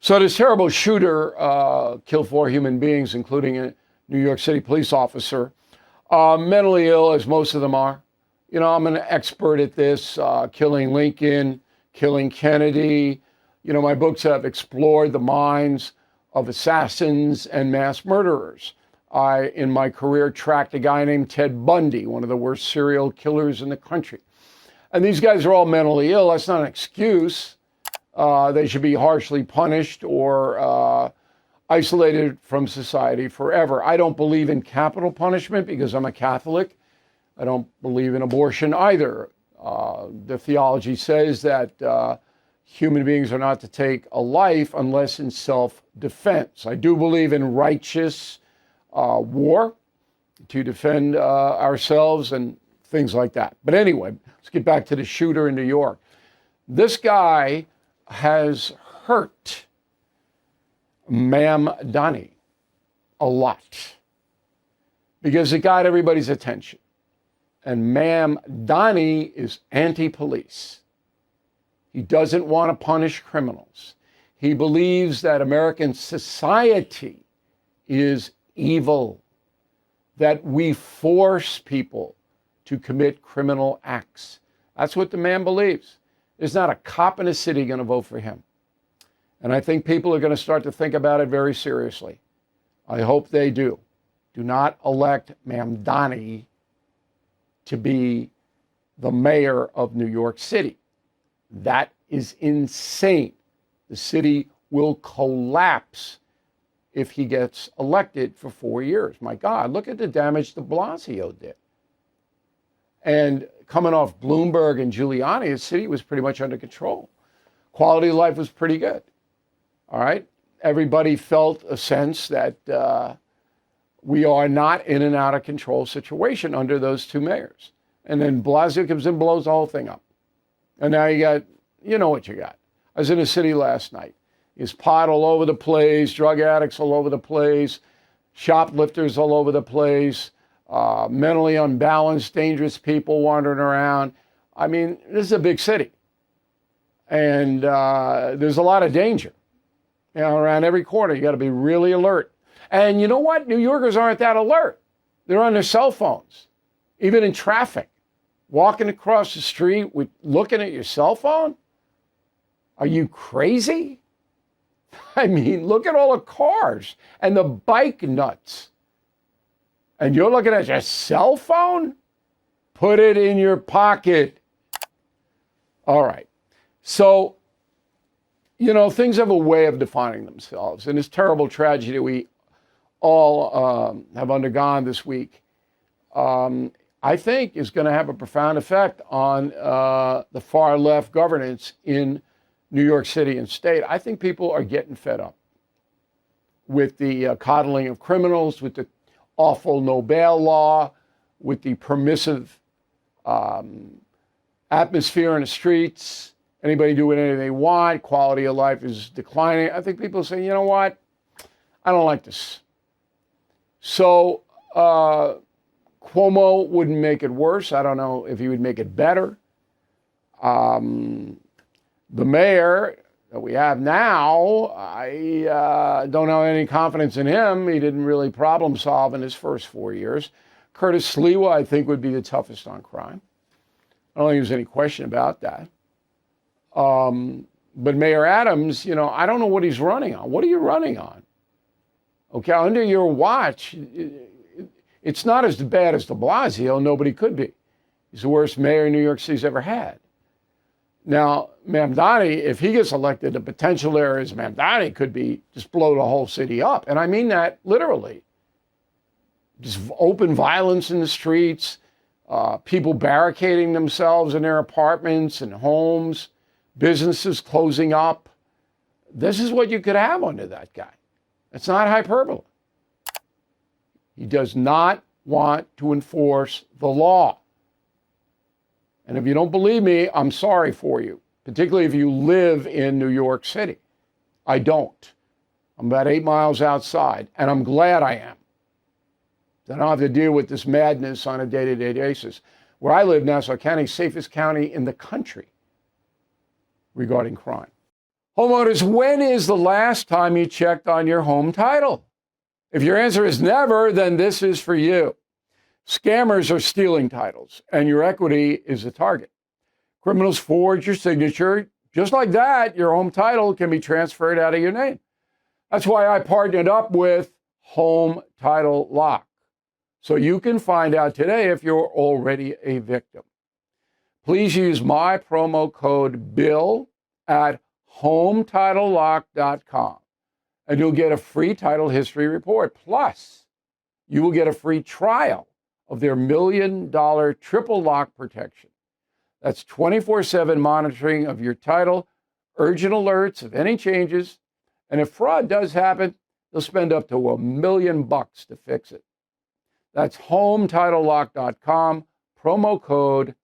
So this terrible shooter killed 4 human beings, including a New York City police officer, mentally ill, as most of them are. You know, I'm an expert at this, killing Lincoln, killing Kennedy. You know, my books have explored the minds of assassins and mass murderers. I, in my career, tracked a guy named Ted Bundy, one of the worst serial killers in the country. And these guys are all mentally ill. That's not an excuse. They should be harshly punished or isolated from society forever. I don't believe in capital punishment because I'm a Catholic. I don't believe in abortion either. The theology says that human beings are not to take a life unless in self-defense. I do believe in righteous war to defend ourselves and things like that. But anyway, let's get back to the shooter in New York. This guy has hurt Mamdani a lot because it got everybody's attention. And Mamdani is anti-police. He doesn't want to punish criminals. He believes that American society is evil, that we force people to commit criminal acts. That's what the man believes. There's not a cop in the city going to vote for him. And I think people are going to start to think about it very seriously. I hope they do. Do not elect Mamdani to be the mayor of New York City. That is insane. The city will collapse if he gets elected for 4 years. My God, look at the damage de Blasio did. And coming off Bloomberg and Giuliani, the city was pretty much under control. Quality of life was pretty good. All right? Everybody felt a sense that we are not in an out of control situation under those two mayors. And then Blasio comes in and blows the whole thing up. And now you know what you got. I was in the city last night. There's pot all over the place, drug addicts all over the place, shoplifters all over the place, mentally unbalanced, dangerous people wandering around. I mean, this is a big city. And there's a lot of danger. You know, around every corner, you got to be really alert. And you know what? New Yorkers aren't that alert. They're on their cell phones, even in traffic. Walking across the street, looking at your cell phone? Are you crazy? I mean, look at all the cars and the bike nuts. And you're looking at your cell phone? Put it in your pocket. All right. So, you know, things have a way of defining themselves. And this terrible tragedy we all have undergone this week, I think is going to have a profound effect on the far left governance in New York City and state. I think people are getting fed up with the coddling of criminals, with the awful no bail law, with the permissive atmosphere in the streets. Anybody doing anything they want. Quality of life is declining. I think people say, you know what? I don't like this. So Cuomo wouldn't make it worse. I don't know if he would make it better. The mayor that we have now, I don't have any confidence in him. He didn't really problem solve in his first 4 years. Curtis Sliwa, I think, would be the toughest on crime. I don't think there's any question about that. But Mayor Adams, you know, I don't know what he's running on. What are you running on? Okay, under your watch, it's not as bad as de Blasio. Nobody could be. He's the worst mayor New York City's ever had. Now, Mamdani, if he gets elected, the potential there is Mamdani could be just blow the whole city up. And I mean that literally. Just open violence in the streets, people barricading themselves in their apartments and homes, businesses closing up. This is what you could have under that guy. It's not hyperbole. He does not want to enforce the law. And if you don't believe me, I'm sorry for you, particularly if you live in New York City. I don't. I'm about 8 miles outside, and I'm glad I am. I don't have to deal with this madness on a day-to-day basis. Where I live, Nassau County, safest county in the country regarding crime. Homeowners, when is the last time you checked on your home title? If your answer is never, then this is for you. Scammers are stealing titles, and your equity is a target. Criminals forge your signature. Just like that, your home title can be transferred out of your name. That's why I partnered up with Home Title Lock, so you can find out today if you're already a victim. Please use my promo code BILL at HometitleLock.com, and you'll get a free title history report. Plus, you will get a free trial of their $1 million triple lock protection. That's 24/7 monitoring of your title, urgent alerts of any changes, and if fraud does happen, they'll spend up to $1 million to fix it. That's HometitleLock.com, promo code